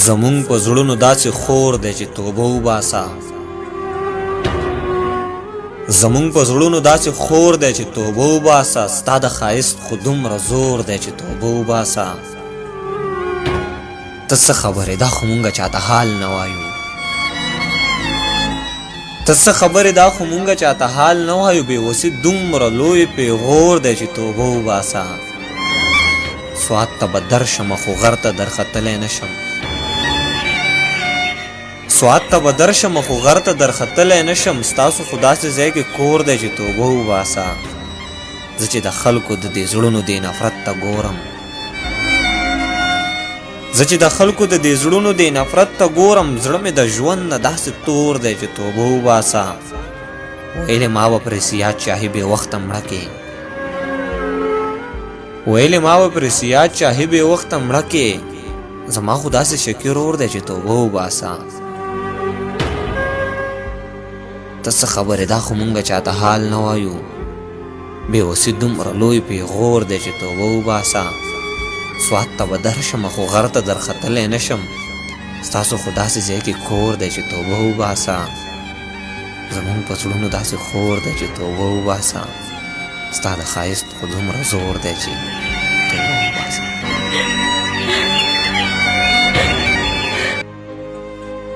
زمونږ په زړونو داسې خور دی چې توبه وباسه. زمونږ په زړونو داسې خور دی چې توبه وباسه. ستا د ښایست خو دومره زور دی چې توبه وباسه. ته څه خبرې دا خو مونږه چاته حال نه وایو. ته څه خبرې دا خو مونږه چاته حال نه وایو. بېوسي دومره لوی پیغور دی چې توبه وباسه. سوات ته به درشمه خو غر ته درختلی نشم. سوات ته به درشمه خو غر ته درختلی نشم. ستاسو خو داسې ځای کې کور دی چې توبه وباسه. زه چې د خلکو د دې زړونو دې نفرت ته ګورم. زه چې د خلکو د دې زړونو دې نفرت ته ګورم. زړه مې د ژوند نه داسې تور دی چې توبه وباسه. ویلې ما به پرې سیاد چاهي بې وخته مړه کې. ویلې ما به پرې سیاد چاهي بې وخته مړه کې. زما خو داسې شکي رور دی چې توبه وباسه. ته څه خبرې دا خو مونږه چاته حال نه وایو. بېوسي دومره لوی پیغور دی چې توبه وباسه. سوات ته به درشمه خو غر ته درختلی نشم. ستاسو خو داسې ځای کې کور دی چې توبه وباسه. زمونږ په زړونو داسې خور دی چې توبه وباسه. ستا د ښایست خو دومره زور دی چې توبه وباسه.